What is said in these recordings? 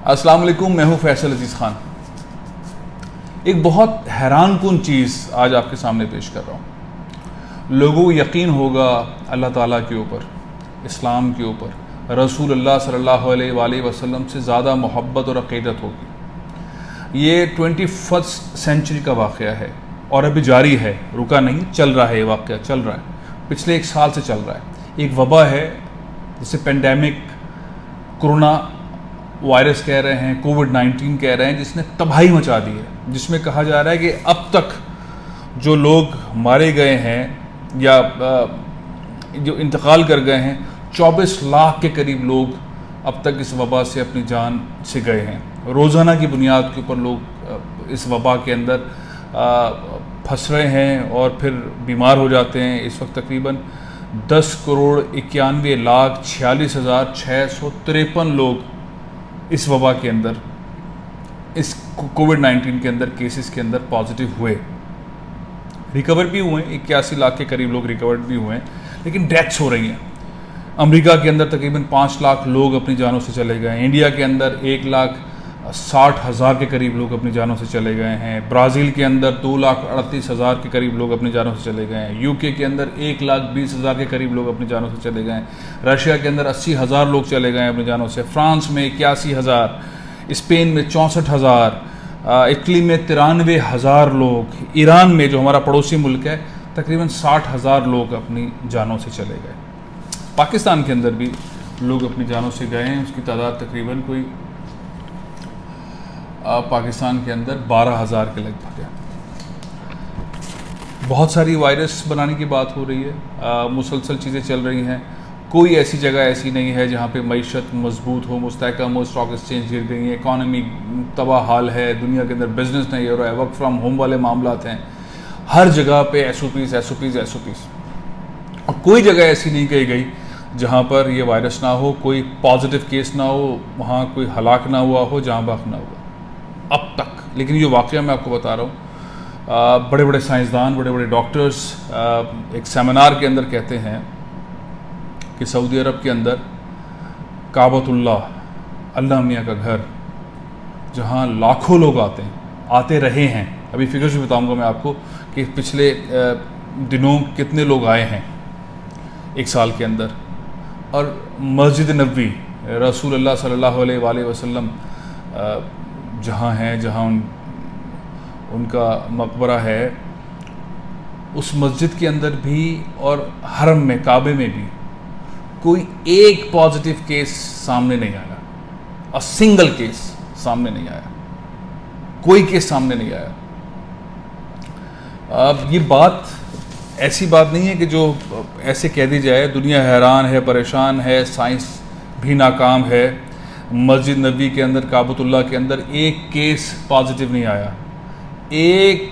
السلام علیکم، میں ہوں فیصل عزیز خان۔ ایک بہت حیران کن چیز آج آپ کے سامنے پیش کر رہا ہوں۔ لوگوں کو یقین ہوگا اللہ تعالیٰ کے اوپر، اسلام کے اوپر، رسول اللہ صلی اللہ علیہ وآلہ وسلم سے زیادہ محبت اور عقیدت ہوگی۔ یہ 21 سینچری کا واقعہ ہے اور ابھی جاری ہے، رکا نہیں، چل رہا ہے، یہ واقعہ چل رہا ہے، پچھلے 1 سال سے چل رہا ہے۔ ایک وبا ہے جسے پینڈیمک کرونا وائرس کہہ رہے ہیں، کووڈ-19 کہہ رہے ہیں، جس نے تباہی مچا دی ہے، جس میں کہا جا رہا ہے کہ اب تک جو لوگ مارے گئے ہیں یا جو انتقال کر گئے ہیں، 24 لاکھ کے قریب لوگ اب تک اس وبا سے اپنی جان سے گئے ہیں۔ روزانہ کی بنیاد کے اوپر لوگ اس وبا کے اندر پھنس رہے ہیں اور پھر بیمار ہو جاتے ہیں۔ اس وقت تقریباً 10,91,46,653 لوگ اس وبا کے اندر، اس کووڈ-19 کے اندر کیسز کے اندر پازیٹیو ہوئے، ریکور بھی ہوئے ہیں، 81 لاکھ کے قریب لوگ ریکورڈ بھی ہوئے ہیں، لیکن ڈیتھس ہو رہی ہیں۔ امریکہ کے اندر تقریباً 5 لاکھ لوگ اپنی جانوں سے چلے گئے ہیں۔ انڈیا کے اندر 1,60,000 کے قریب لوگ اپنی جانوں سے چلے گئے ہیں۔ برازیل کے اندر 2,38,000 کے قریب لوگ اپنی جانوں سے چلے گئے ہیں۔ UK کے اندر 1,20,000 کے قریب لوگ اپنی جانوں سے چلے گئے ہیں۔ رشیا کے اندر 80,000 لوگ چلے گئے ہیں اپنی جانوں سے۔ فرانس میں 81,000، اسپین میں 64,000، اٹلی میں 93,000 لوگ، ایران میں جو ہمارا پڑوسی ملک ہے تقریباً 60,000 لوگ اپنی جانوں سے چلے گئے۔ پاکستان کے اندر بھی لوگ اپنی جانوں سے گئے ہیں، اس کی تعداد تقریباً کوئی پاکستان کے اندر 12,000 کے لگ بھگ ہے۔ بہت ساری وائرس بنانے کی بات ہو رہی ہے، مسلسل چیزیں چل رہی ہیں۔ کوئی ایسی جگہ ایسی نہیں ہے جہاں پہ معیشت مضبوط ہو، مستحکم ہو، اسٹاک ایکسچینج گر گئی ہیں، اکانومی تباہ حال ہے، دنیا کے اندر بزنس نہیں ہو رہا ہے، ورک فرام ہوم والے معاملات ہیں، ہر جگہ پہ SOPs۔ اور کوئی جگہ ایسی نہیں کہی گئی جہاں پر یہ وائرس نہ ہو، کوئی پازیٹیو کیس نہ ہو، وہاں کوئی ہلاک نہ ہوا ہو، جہاں بحق نہ ہوا اب تک۔ لیکن یہ واقعہ میں آپ کو بتا رہا ہوں، بڑے بڑے سائنسدان، بڑے بڑے ڈاکٹرز ایک سیمینار کے اندر کہتے ہیں کہ سعودی عرب کے اندر کعبۃ اللہ میاں کا گھر، جہاں لاکھوں لوگ آتے رہے ہیں، ابھی فگرز بھی بتاؤں گا میں آپ کو کہ پچھلے دنوں کتنے لوگ آئے ہیں 1 سال کے اندر، اور مسجد نبوی رسول اللہ صلی اللہ علیہ وآلہ وسلم جہاں ہیں، جہاں ان کا مقبرہ ہے، اس مسجد کے اندر بھی اور حرم میں، کعبے میں بھی کوئی ایک پازیٹیو کیس سامنے نہیں آیا، سنگل کیس سامنے نہیں آیا، کوئی کیس سامنے نہیں آیا۔ اب یہ بات ایسی بات نہیں ہے کہ جو ایسے کہہ دی جائے، دنیا حیران ہے، پریشان ہے، سائنس بھی ناکام ہے۔ مسجد نبوی کے اندر، کعبۃ اللہ کے اندر ایک کیس پازیٹیو نہیں آیا، ایک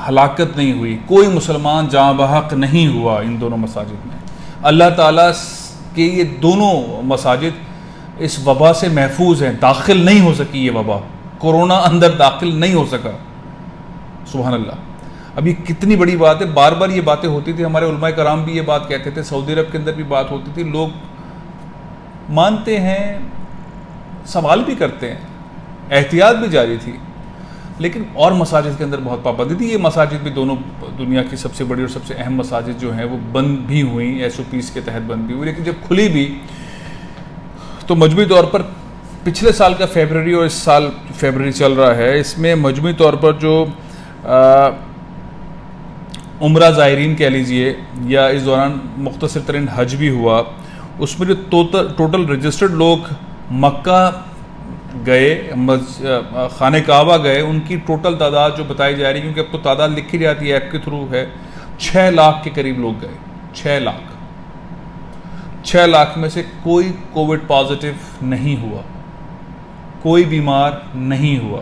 ہلاکت نہیں ہوئی، کوئی مسلمان جاں بحق نہیں ہوا ان دونوں مساجد میں۔ اللہ تعالیٰ کہ یہ دونوں مساجد اس وبا سے محفوظ ہیں، داخل نہیں ہو سکی یہ وبا، کورونا اندر داخل نہیں ہو سکا، سبحان اللہ۔ اب یہ کتنی بڑی بات ہے، بار بار یہ باتیں ہوتی تھی، ہمارے علماء کرام بھی یہ بات کہتے تھے، سعودی عرب کے اندر بھی بات ہوتی تھی، لوگ مانتے ہیں، سوال بھی کرتے ہیں، احتیاط بھی جاری تھی، لیکن اور مساجد کے اندر بہت پابندی تھی۔ یہ مساجد بھی دونوں دنیا کی سب سے بڑی اور سب سے اہم مساجد جو ہیں وہ بند بھی ہوئیں، SOPs کے تحت بند بھی ہوئی، لیکن جب کھلی بھی تو مجموعی طور پر پچھلے سال کا فیبرری اور اس سال فیبرری چل رہا ہے، اس میں مجموعی طور پر جو عمرہ زائرین کہہ لیجئے یا اس دوران مختصر ترین حج بھی ہوا، اس میں جو ٹوٹل رجسٹرڈ لوگ مکہ گئے، خانہ کعبہ گئے، ان کی ٹوٹل تعداد جو بتائی جا رہی ہے، کیونکہ اب تو تعداد لکھی جاتی ہے، ایپ کے تھرو ہے، 6 لاکھ کے قریب لوگ گئے، 6 لاکھ میں سے کوئی کووڈ پازیٹیو نہیں ہوا، کوئی بیمار نہیں ہوا،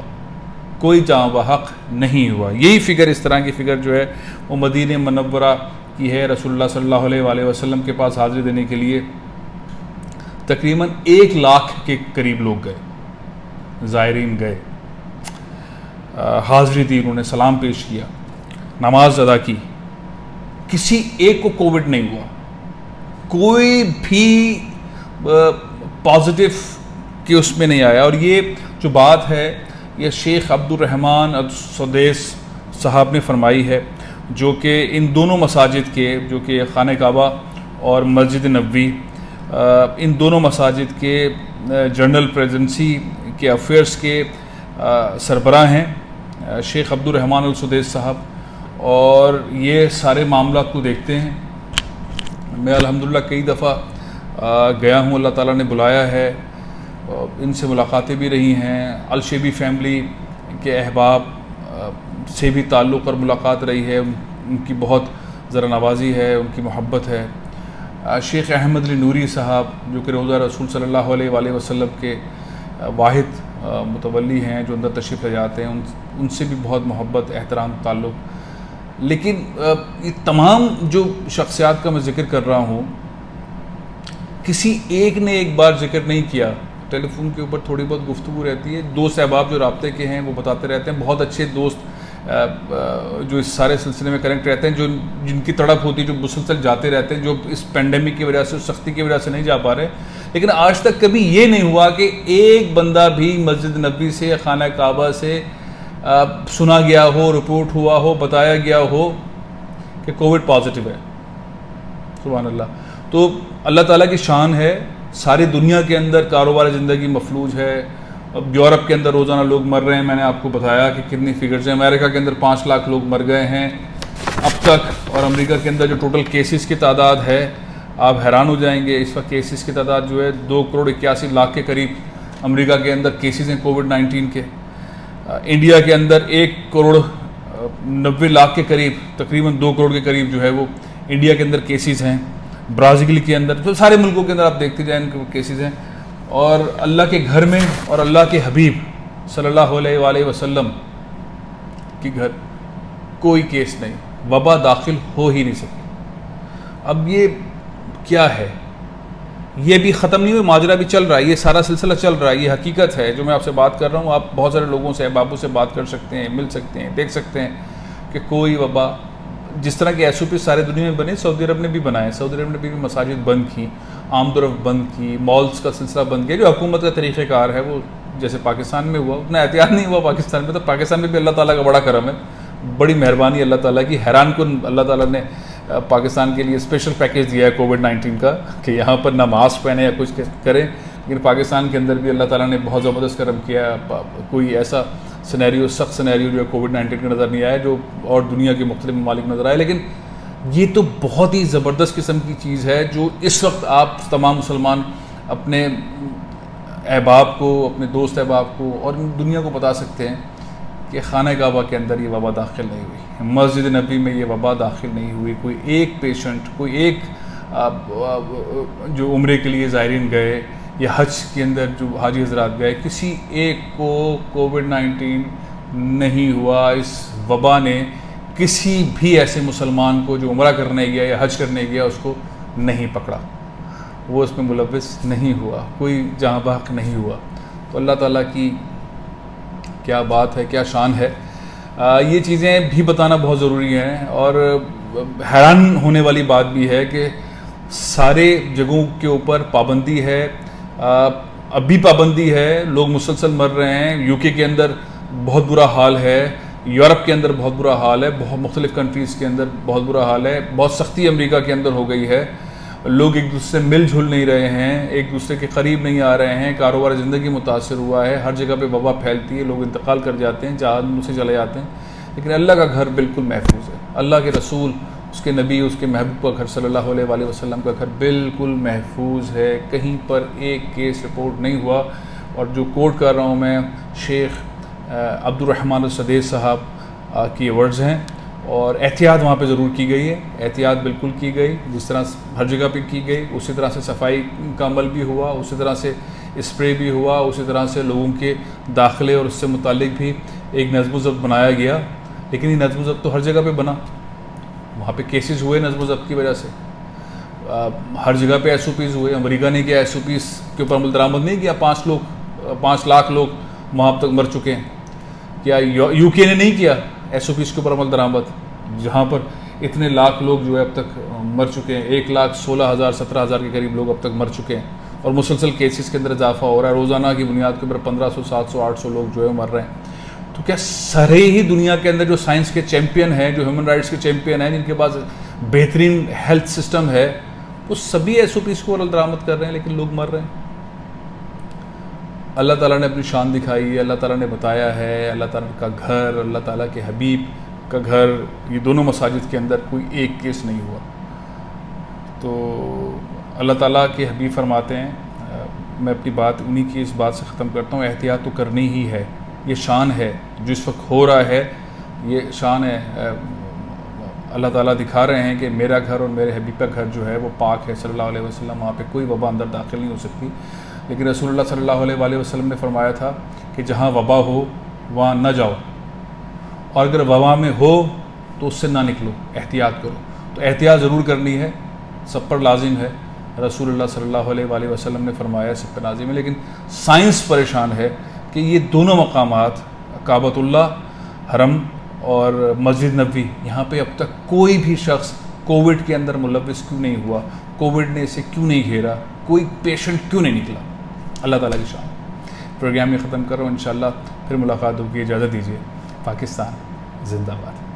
کوئی جاں بحق نہیں ہوا۔ یہی فگر، اس طرح کی فگر جو ہے وہ مدینہ منورہ کی ہے۔ رسول اللہ صلی اللہ علیہ وآلہ وسلم کے پاس حاضری دینے کے لیے تقریباً 1 لاکھ کے قریب لوگ گئے، زائرین گئے، حاضری دی، انہوں نے سلام پیش کیا، نماز ادا کی، کسی ایک کو کووڈ نہیں ہوا، کوئی بھی پازیٹیو کہ اس میں نہیں آیا. اور یہ جو بات ہے یہ شیخ عبد الرحمن السدیس صاحب نے فرمائی ہے، جو کہ ان دونوں مساجد کے، جو کہ خانہ کعبہ اور مسجد نبوی، ان دونوں مساجد کے جنرل پریزیڈنسی کے افیئرس کے سربراہ ہیں شیخ عبد الرحمن السدیس صاحب، اور یہ سارے معاملات کو دیکھتے ہیں. میں الحمدللہ کئی دفعہ گیا ہوں، اللہ تعالیٰ نے بلایا ہے، ان سے ملاقاتیں بھی رہی ہیں. الشیبی فیملی کے احباب سے بھی تعلق اور ملاقات رہی ہے، ان کی بہت ذرا نوازی ہے، ان کی محبت ہے. شیخ احمد علی نوری صاحب جو کہ روضہ رسول صلی اللہ علیہ وآلہ وسلم کے واحد متولی ہیں، جو اندر تشریف لے جاتے ہیں، ان سے بھی بہت محبت، احترام، تعلق. لیکن یہ تمام جو شخصیات کا میں ذکر کر رہا ہوں، کسی ایک نے ایک بار ذکر نہیں کیا. ٹیلی فون کے اوپر تھوڑی بہت گفتگو رہتی ہے، دوست احباب جو رابطے کے ہیں وہ بتاتے رہتے ہیں، بہت اچھے دوست جو اس سارے سلسلے میں کنیکٹ رہتے ہیں، جن کی تڑپ ہوتی ہے، جو مسلسل جاتے رہتے ہیں، جو اس پینڈیمک کی وجہ سے، اس سختی کی وجہ سے نہیں جا پا رہے. لیکن آج تک کبھی یہ نہیں ہوا کہ ایک بندہ بھی مسجد نبوی سے، خانہ کعبہ سے سنا گیا ہو، رپورٹ ہوا ہو، بتایا گیا ہو کہ کووڈ پازیٹیو ہے. سبحان اللہ. تو اللہ تعالیٰ کی شان ہے. ساری دنیا کے اندر کاروبار زندگی مفلوج ہے. اب یورپ کے اندر روزانہ لوگ مر رہے ہیں، میں نے آپ کو بتایا کہ کتنی فگرز ہیں. امریکہ کے اندر 5 لاکھ لوگ مر گئے ہیں اب تک، اور امریکہ کے اندر جو ٹوٹل کیسز کی تعداد ہے آپ حیران ہو جائیں گے. اس وقت کیسز کی تعداد جو ہے 2.81 کروڑ کے قریب امریکہ کے اندر کیسز ہیں کووڈ-19 کے. انڈیا کے اندر 1.90 کروڑ کے قریب، تقریباً 2 کروڑ کے قریب جو ہے وہ انڈیا کے اندر کیسز ہیں. برازیل کے اندر، تو سارے ملکوں کے اندر آپ دیکھتے جائیں ان کے کیسز ہیں. اور اللہ کے گھر میں اور اللہ کے حبیب صلی اللہ علیہ وآلہ وسلم کی گھر کوئی کیس نہیں، وبا داخل ہو ہی نہیں سکی. اب یہ کیا ہے؟ یہ بھی ختم نہیں ہوئی، ماجرا بھی چل رہا ہے، یہ سارا سلسلہ چل رہا ہے. یہ حقیقت ہے جو میں آپ سے بات کر رہا ہوں. آپ بہت سارے لوگوں سے، احبابوں سے بات کر سکتے ہیں، مل سکتے ہیں، دیکھ سکتے ہیں کہ کوئی وبا، جس طرح کے ایس او پی سارے دنیا میں بنے، سعودی عرب نے بھی بنائے. سعودی عرب نے بھی مساجد بند کی، عام طرف بند کی، مالز کا سلسلہ بند کیا. جو حکومت کا طریقہ کار ہے وہ جیسے پاکستان میں ہوا، اتنا احتیاط نہیں ہوا پاکستان میں. تو پاکستان میں بھی اللہ تعالیٰ کا بڑا کرم ہے، بڑی مہربانی اللہ تعالیٰ کی. حیران کن اللہ تعالیٰ نے پاکستان کے لیے اسپیشل پیکیج دیا ہے کووڈ-19 کا، کہ یہاں پر نہ ماسک پہنے یا کچھ کریں. لیکن پاکستان کے اندر بھی اللہ تعالیٰ نے بہت زبردست کرم کیا ہے. کوئی ایسا سینیریو، سخت سینیریو جو ہے کووڈ-19 کا نظر نہیں آیا، جو اور دنیا کے مختلف ممالک نظر آئے. لیکن یہ تو بہت ہی زبردست قسم کی چیز ہے جو اس وقت آپ تمام مسلمان اپنے احباب کو، اپنے دوست احباب کو اور دنیا کو بتا سکتے ہیں کہ خانہ کعبہ کے اندر یہ وبا داخل نہیں ہوئی، مسجد نبی میں یہ وبا داخل نہیں ہوئی. کوئی ایک پیشنٹ، کوئی ایک جو عمرے کے لیے زائرین گئے یا حج کے اندر جو حاجی حضرات گئے، کسی ایک کو کووڈ-19 نہیں ہوا. اس وبا نے کسی بھی ایسے مسلمان کو جو عمرہ کرنے گیا یا حج کرنے گیا اس کو نہیں پکڑا، وہ اس میں ملوث نہیں ہوا، کوئی جہاں بحق نہیں ہوا. تو اللہ تعالیٰ کی کیا بات ہے، کیا شان ہے. یہ چیزیں بھی بتانا بہت ضروری ہیں. اور حیران ہونے والی بات بھی ہے کہ سارے جگہوں کے اوپر پابندی ہے، اب بھی پابندی ہے، لوگ مسلسل مر رہے ہیں. یو کے اندر بہت برا حال ہے، یورپ کے اندر بہت برا حال ہے، بہت مختلف کنٹریز کے اندر بہت برا حال ہے. بہت سختی امریکہ کے اندر ہو گئی ہے، لوگ ایک دوسرے سے مل جھل نہیں رہے ہیں، ایک دوسرے کے قریب نہیں آ رہے ہیں. کاروبار زندگی متاثر ہوا ہے، ہر جگہ پہ وبا پھیلتی ہے، لوگ انتقال کر جاتے ہیں، جہان سے چلے جاتے ہیں. لیکن اللہ کا گھر بالکل محفوظ ہے. اللہ کے رسول، اس کے نبی، اس کے محبوب کا گھر صلی اللہ علیہ وآلہ وسلم کا گھر بالکل محفوظ ہے. کہیں پر ایک کیس رپورٹ نہیں ہوا. اور جو کوٹ کر رہا ہوں میں شیخ عبد الرحمن السدیس صاحب کی ورڈز ہیں. اور احتیاط وہاں پہ ضرور کی گئی ہے، احتیاط بالکل کی گئی، جس طرح ہر جگہ پہ کی گئی. اسی طرح سے صفائی کا عمل بھی ہوا، اسی طرح سے اسپرے بھی ہوا، اسی طرح سے لوگوں کے داخلے اور اس سے متعلق بھی ایک نظم و ضبط بنایا گیا. لیکن یہ نظم و ضبط تو ہر جگہ پہ بنا، وہاں پہ کیسز ہوئے نظم و ضبط کی وجہ سے، ہر جگہ پہ ایس او پیز ہوئے. امریکہ نے کیا ایس او پیز کے اوپر عمل درآمد نہیں کیا؟ 5 لاکھ لوگ وہاں اب تک مر چکے ہیں. کیا یو کے نے نہیں کیا ایس او پیز کے اوپر عمل درآمد، جہاں پر اتنے لاکھ لوگ جو ہے اب تک مر چکے ہیں؟ 1,16,000 17,000 کے قریب لوگ اب تک مر چکے ہیں. اور مسلسل کیسز کے اندر اضافہ ہو رہا ہے، روزانہ کی بنیاد کے اوپر 1500 700 800 لوگ جو ہے مر رہے ہیں. تو کیا سارے ہی دنیا کے اندر جو سائنس کے چیمپئن ہیں، جو ہیومن رائٹس کے چیمپئن ہیں، جن کے پاس بہترین ہیلتھ سسٹم ہے، وہ سبھی ایس او پیز کو درآمد کر رہے ہیں لیکن لوگ مر رہے ہیں؟ اللہ تعالیٰ نے اپنی شان دکھائی ہے، اللہ تعالیٰ نے بتایا ہے، اللہ تعالیٰ کا گھر، اللہ تعالیٰ کے حبیب کا گھر، یہ دونوں مساجد کے اندر کوئی ایک کیس نہیں ہوا. تو اللہ تعالیٰ کے حبیب فرماتے ہیں، میں اپنی بات انہی کی اس بات سے ختم کرتا ہوں، احتیاط تو کرنی ہی ہے. یہ شان ہے جو اس وقت ہو رہا ہے، یہ شان ہے. اللہ تعالیٰ دکھا رہے ہیں کہ میرا گھر اور میرے حبیب کا گھر جو ہے وہ پاک ہے صلی اللہ علیہ وسلم، وہاں پہ کوئی وبا اندر داخل نہیں ہو سکتی. لیکن رسول اللہ صلی اللہ علیہ وآلہ وسلم نے فرمایا تھا کہ جہاں وبا ہو وہاں نہ جاؤ، اور اگر وبا میں ہو تو اس سے نہ نکلو، احتیاط کرو. تو احتیاط ضرور کرنی ہے، سب پر لازم ہے. رسول اللہ صلی اللہ علیہ وآلہ وسلم نے فرمایا سب پر لازم ہے. لیکن سائنس پریشان ہے کہ یہ دونوں مقامات، کعبۃ اللہ حرم اور مسجد نبوی، یہاں پہ اب تک کوئی بھی شخص کووڈ کے اندر ملوث کیوں نہیں ہوا، کووڈ نے اسے کیوں نہیں گھیرا، کوئی پیشنٹ کیوں نہیں نکلا. اللہ تعالیٰ کی شان. پروگرام میں ختم کر رہا ہوں، انشاءاللہ پھر ملاقات ہوگی. اجازت دیجیے. پاکستان زندہ باد.